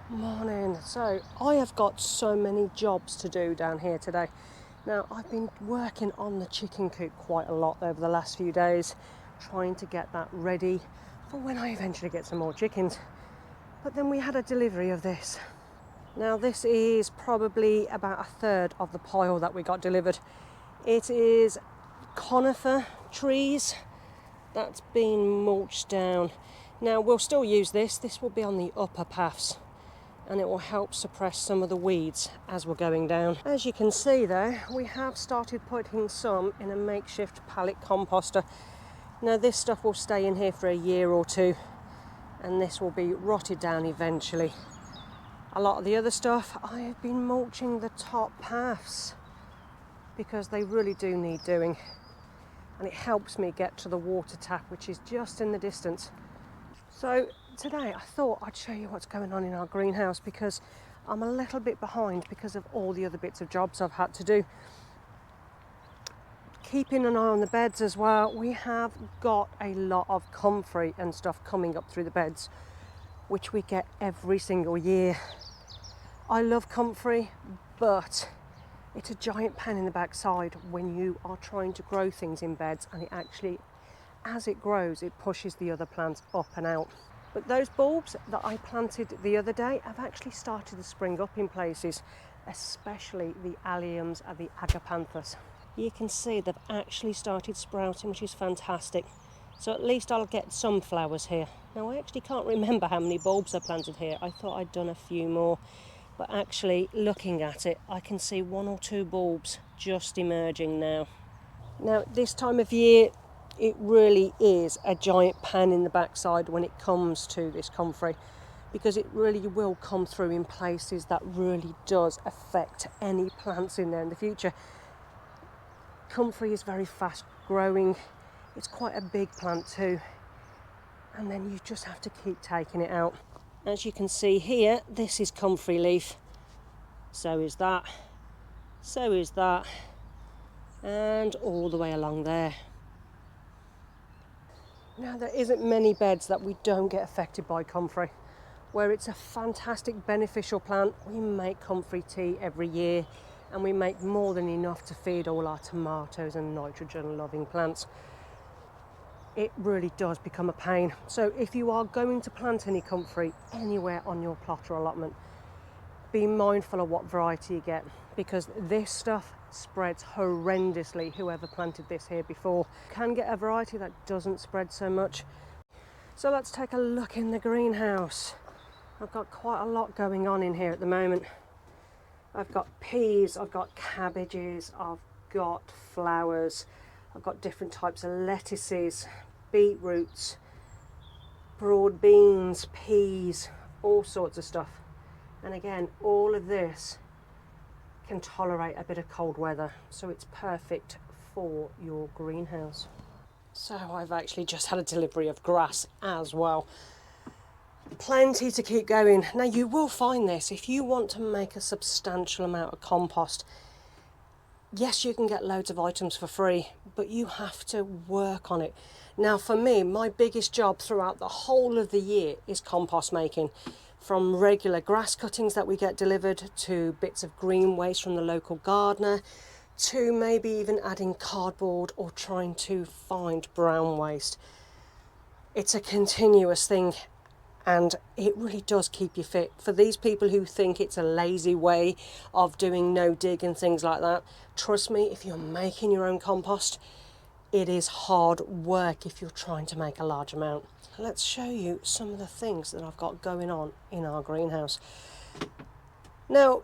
Morning. So I have got so many jobs to do down here today. Now I've been working on the chicken coop quite a lot over the last few days, trying to get that ready for when I eventually get some more chickens. But then we had a delivery of this. Now this is probably about a third of the pile that we got delivered. It is conifer trees that's been mulched down. Now we'll still use this. This will be on the upper paths, and it will help suppress some of the weeds as we're going down. As you can see though, we have started putting some in a makeshift pallet composter. Now this stuff will stay in here for a year or two, and this will be rotted down eventually. A lot of the other stuff, I have been mulching the top paths because they really do need doing, and it helps me get to the water tap, which is just in the distance. So today I thought I'd show you what's going on in our greenhouse, because I'm a little bit behind because of all the other bits of jobs I've had to do. Keeping an eye on the beds as well. We have got a lot of comfrey and stuff coming up through the beds, which we get every single year. I love comfrey, but it's a giant pain in the backside when you are trying to grow things in beds, and it actually, as it grows, it pushes the other plants up and out. But those bulbs that I planted the other day have actually started to spring up in places, especially the alliums and the agapanthus. You can see they've actually started sprouting, which is fantastic. So at least I'll get some flowers here. Now I actually can't remember how many bulbs I planted here. I thought I'd done a few more, but actually looking at it, I can see 1 or 2 bulbs just emerging now. Now this time of year, it really is a giant pain in the backside when it comes to this comfrey, because it really will come through in places that really does affect any plants in there in the future. Comfrey is very fast growing. It's quite a big plant too, and then you just have to keep taking it out. As you can see here, this is comfrey leaf. So is that. So is that. And all the way along there. Now there isn't many beds that we don't get affected by comfrey. Where it's a fantastic beneficial plant, we make comfrey tea every year, and we make more than enough to feed all our tomatoes and nitrogen loving plants. It really does become a pain. So if you are going to plant any comfrey anywhere on your plot or allotment, be mindful of what variety you get, because this stuff spreads horrendously. Whoever planted this here before can get a variety that doesn't spread so much. So let's take a look in the greenhouse. I've got quite a lot going on in here at the moment. I've got peas, I've got cabbages, I've got flowers, I've got different types of lettuces, beetroots, broad beans, peas, all sorts of stuff. And again, all of this can tolerate a bit of cold weather, so it's perfect for your greenhouse. So I've actually just had a delivery of grass as well. Plenty to keep going. Now you will find this, if you want to make a substantial amount of compost, yes, you can get loads of items for free, but you have to work on it. Now for me, my biggest job throughout the whole of the year is compost making. From regular grass cuttings that we get delivered, to bits of green waste from the local gardener, to maybe even adding cardboard or trying to find brown waste. It's a continuous thing, and it really does keep you fit. For these people who think it's a lazy way of doing no dig and things like that, trust me, if you're making your own compost, it is hard work if you're trying to make a large amount. Let's show you some of the things that I've got going on in our greenhouse. Now,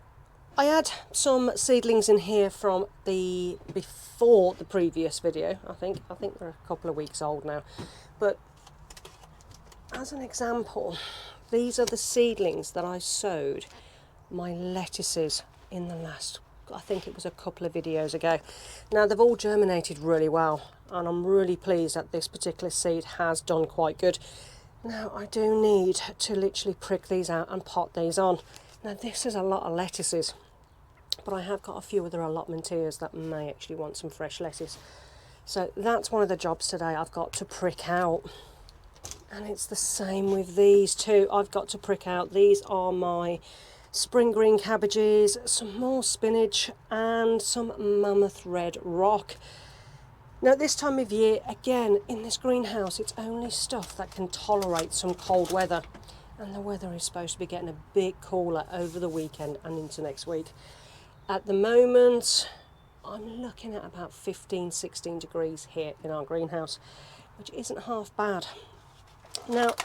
I had some seedlings in here from before the previous video. I think they're a couple of weeks old now. But as an example, these are the seedlings that I sowed my lettuces in the last, I think it was a couple of videos ago. Now they've all germinated really well, and I'm really pleased that this particular seed has done quite good. Now I do need to literally prick these out and pot these on. Now this is a lot of lettuces, but I have got a few other allotmenteers that may actually want some fresh lettuce. So that's one of the jobs today. I've got to prick out And it's the same with these too. I've got to prick out. These are my spring green cabbages, some more spinach and some mammoth red rock. Now at this time of year, again, in this greenhouse, it's only stuff that can tolerate some cold weather. And the weather is supposed to be getting a bit cooler over the weekend and into next week. At the moment, I'm looking at about 15, 16 degrees here in our greenhouse, which isn't half bad. Now,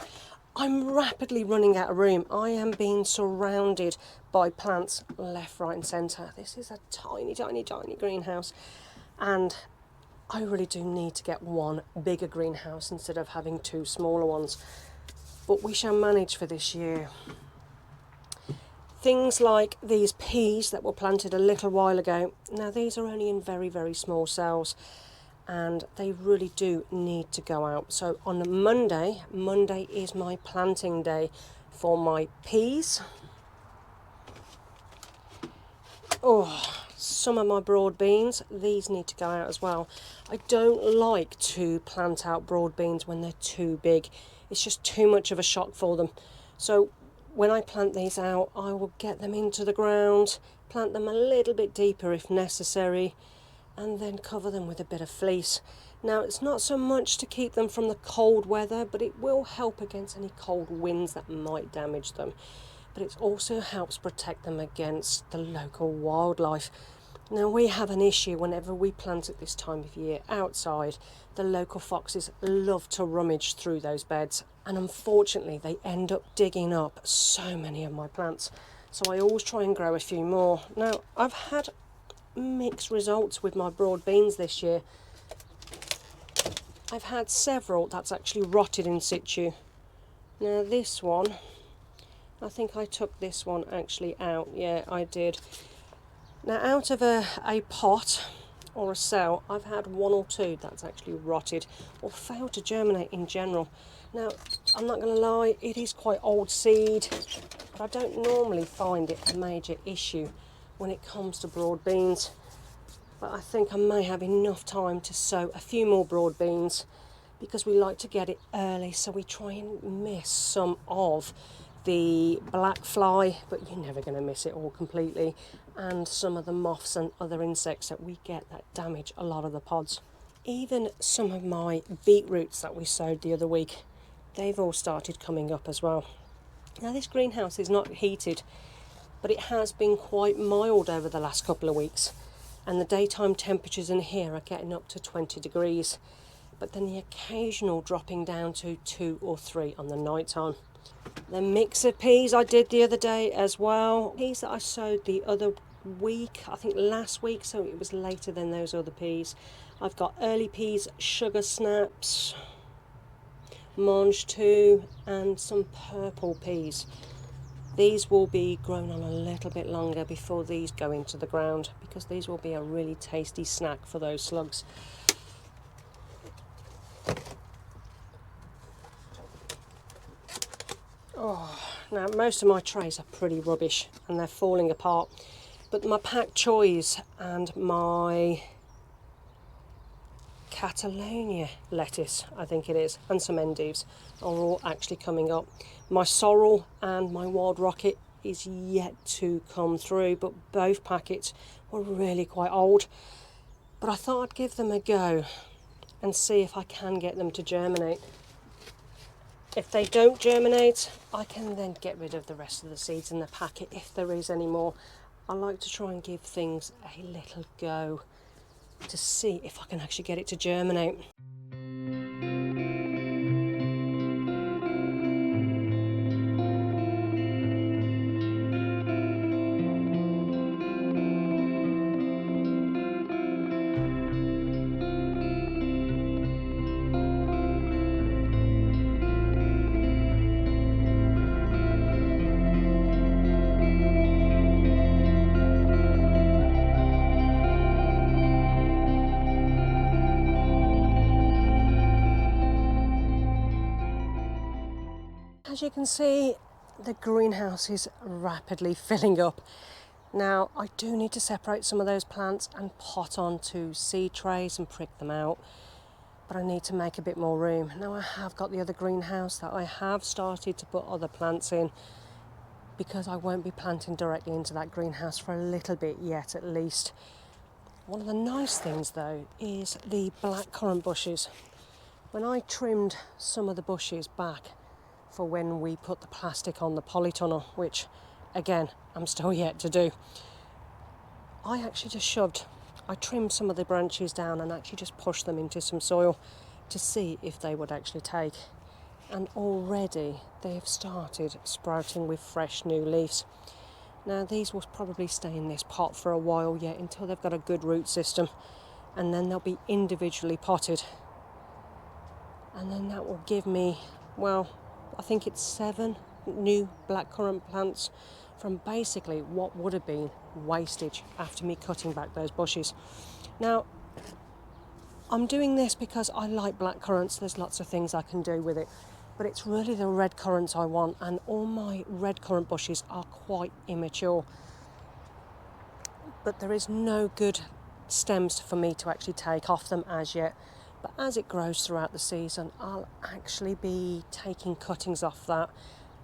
I'm rapidly running out of room. I am being surrounded by plants left, right and centre. This is a tiny, tiny, tiny greenhouse, and I really do need to get one bigger greenhouse instead of having two smaller ones. But we shall manage for this year. Things like these peas that were planted a little while ago. Now these are only in very, very small cells and they really do need to go out. So on Monday is my planting day for my peas. Some of my broad beans, these need to go out as well. I don't like to plant out broad beans when they're too big. It's just too much of a shock for them. So when I plant these out, I will get them into the ground, plant them a little bit deeper if necessary, and then cover them with a bit of fleece. Now it's not so much to keep them from the cold weather, but it will help against any cold winds that might damage them. But it also helps protect them against the local wildlife. Now we have an issue whenever we plant at this time of year outside. The local foxes love to rummage through those beds, and unfortunately they end up digging up so many of my plants. So I always try and grow a few more. Now I've had mixed results with my broad beans this year. I've had several that's actually rotted in situ. Now this one, I think I took this one actually out. Yeah, I did. Now out of a pot or a cell, I've had one or two that's actually rotted or failed to germinate in general. Now, I'm not going to lie, it is quite old seed, but I don't normally find it a major issue when it comes to broad beans. But I think I may have enough time to sow a few more broad beans because we like to get it early, so we try and miss some of the black fly, but you're never going to miss it all completely, and some of the moths and other insects that we get that damage a lot of the pods. Even some of my beetroots that we sowed the other week, they've all started coming up as well. Now this greenhouse is not heated, but it has been quite mild over the last couple of weeks, and the daytime temperatures in here are getting up to 20 degrees, but then the occasional dropping down to 2 or 3 on the night time. The mix of peas I did the other day as well. Peas that I sowed the other week, I think last week, so it was later than those other peas. I've got early peas, sugar snaps, mange 2 and some purple peas. These will be grown on a little bit longer before these go into the ground, because these will be a really tasty snack for those slugs. Now most of my trays are pretty rubbish and they're falling apart, but my pak choys and my Catalonia lettuce, I think it is, and some endives are all actually coming up. My sorrel and my wild rocket is yet to come through, but both packets were really quite old. But I thought I'd give them a go and see if I can get them to germinate. If they don't germinate, I can then get rid of the rest of the seeds in the packet if there is any more. I like to try and give things a little go to see if I can actually get it to germinate. As you can see, the greenhouse is rapidly filling up. Now, I do need to separate some of those plants and pot onto seed trays and prick them out. but I need to make a bit more room. Now I have got the other greenhouse that I have started to put other plants in, because I won't be planting directly into that greenhouse for a little bit yet at least. One of the nice things though is the blackcurrant bushes. When I trimmed some of the bushes back for when we put the plastic on the polytunnel, which again I'm still yet to do, I actually just I trimmed some of the branches down and actually just pushed them into some soil to see if they would actually take. And already they've started sprouting with fresh new leaves. Now these will probably stay in this pot for a while yet until they've got a good root system, and then they'll be individually potted. And then that will give me, well, I think it's 7 new blackcurrant plants from basically what would have been wastage after me cutting back those bushes. Now, I'm doing this because I like blackcurrants. There's lots of things I can do with it, but it's really the red currants I want, and all my red currant bushes are quite immature. But there is no good stems for me to actually take off them as yet. But as it grows throughout the season, I'll actually be taking cuttings off that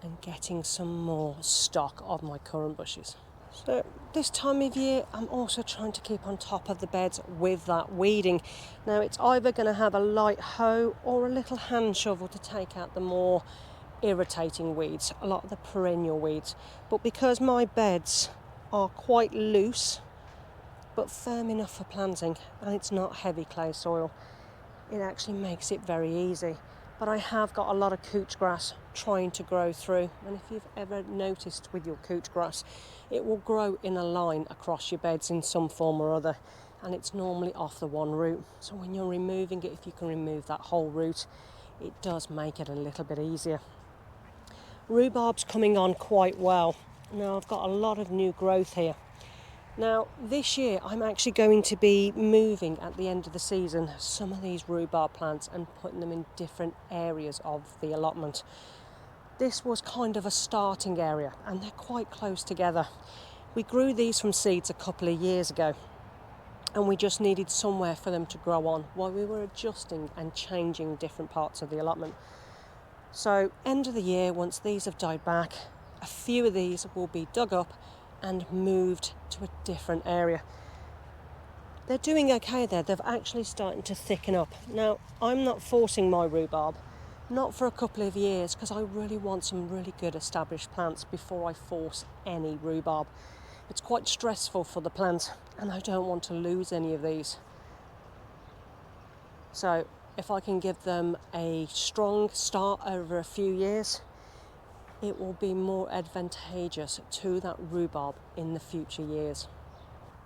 and getting some more stock of my currant bushes. So this time of year, I'm also trying to keep on top of the beds with that weeding. Now it's either going to have a light hoe or a little hand shovel to take out the more irritating weeds, a lot of the perennial weeds. But because my beds are quite loose but firm enough for planting, and it's not heavy clay soil, it actually makes it very easy. But I have got a lot of couch grass trying to grow through, and if you've ever noticed with your couch grass, it will grow in a line across your beds in some form or other, and it's normally off the one root. So when you're removing it, if you can remove that whole root, it does make it a little bit easier. Rhubarb's coming on quite well. Now I've got a lot of new growth here. Now, this year I'm actually going to be moving at the end of the season some of these rhubarb plants and putting them in different areas of the allotment. This was kind of a starting area, and they're quite close together. We grew these from seeds a couple of years ago, and we just needed somewhere for them to grow on while we were adjusting and changing different parts of the allotment. So, end of the year, once these have died back, a few of these will be dug up and moved to a different area. They're doing okay there. They've actually started to thicken up. Now, I'm not forcing my rhubarb, not for a couple of years, because I really want some really good established plants before I force any rhubarb. It's quite stressful for the plant, and I don't want to lose any of these. So if I can give them a strong start over a few years, it will be more advantageous to that rhubarb in the future years.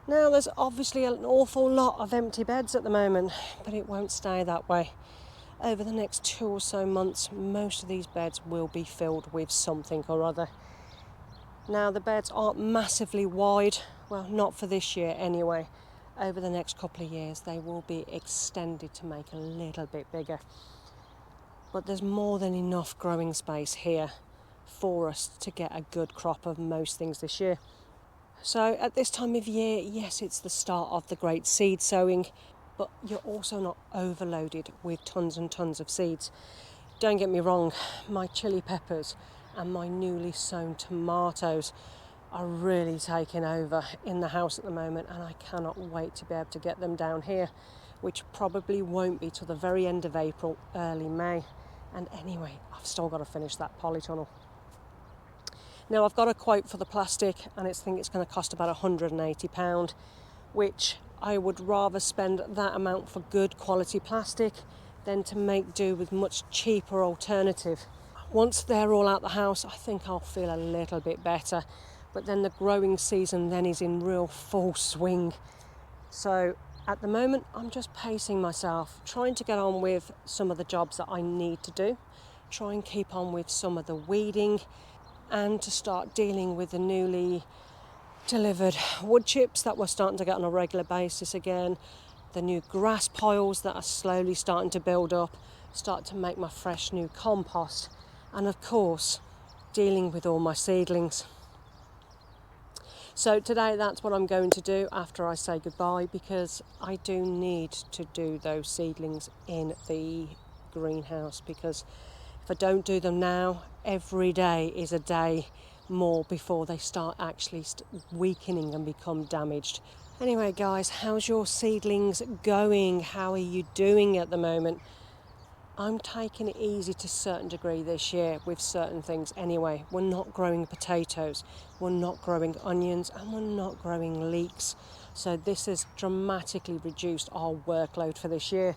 Now there's obviously an awful lot of empty beds at the moment, but it won't stay that way. Over the next 2 or so months, most of these beds will be filled with something or other. Now the beds aren't massively wide, well, not for this year anyway. Over the next couple of years they will be extended to make a little bit bigger. But there's more than enough growing space here for us to get a good crop of most things this year. So at this time of year, yes, it's the start of the great seed sowing, but you're also not overloaded with tons and tons of seeds. Don't get me wrong, my chili peppers and my newly sown tomatoes are really taking over in the house at the moment, and I cannot wait to be able to get them down here, which probably won't be till the very end of April, early May. And anyway, I've still got to finish that polytunnel. Now I've got a quote for the plastic, and I think it's going to cost about £180, which I would rather spend that amount for good quality plastic than to make do with much cheaper alternative. Once they're all out the house, I think I'll feel a little bit better, but then the growing season then is in real full swing. So at the moment I'm just pacing myself, trying to get on with some of the jobs that I need to do, try and keep on with some of the weeding, and to start dealing with the newly delivered wood chips that we're starting to get on a regular basis again, the new grass piles that are slowly starting to build up, start to make my fresh new compost, and of course dealing with all my seedlings. So today that's what I'm going to do after I say goodbye, because I do need to do those seedlings in the greenhouse, because if I don't do them now, every day is a day more before they start actually weakening and become damaged. Anyway guys, how's your seedlings going? How are you doing at the moment? I'm taking it easy to a certain degree this year with certain things anyway. We're not growing potatoes, we're not growing onions, and we're not growing leeks. So this has dramatically reduced our workload for this year.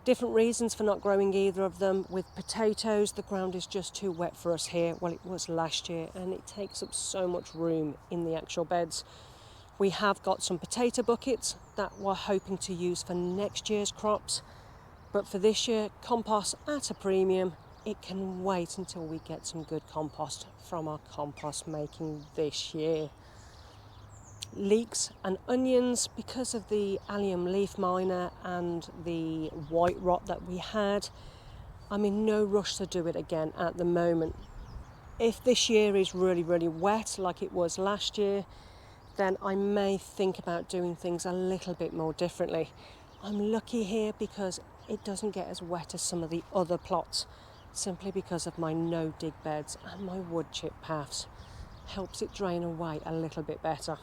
Different reasons for not growing either of them. With potatoes, the ground is just too wet for us here. Well, it was last year, and it takes up so much room in the actual beds. We have got some potato buckets that we're hoping to use for next year's crops. But for this year, compost at a premium. It can wait until we get some good compost from our compost making this year. Leeks and onions, because of the allium leaf miner and the white rot that we had, I'm in no rush to do it again at the moment. If this year is really, really wet like it was last year, then I may think about doing things a little bit more differently. I'm lucky here because it doesn't get as wet as some of the other plots, simply because of my no-dig beds and my wood chip paths. Helps it drain away a little bit better.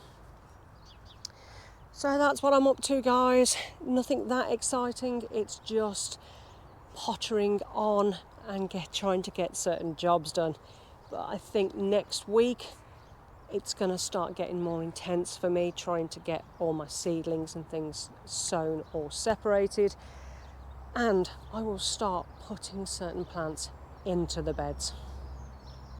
So that's what I'm up to, guys. Nothing that exciting, it's just pottering on and trying to get certain jobs done. But I think next week it's going to start getting more intense for me, trying to get all my seedlings and things sown or separated, and I will start putting certain plants into the beds.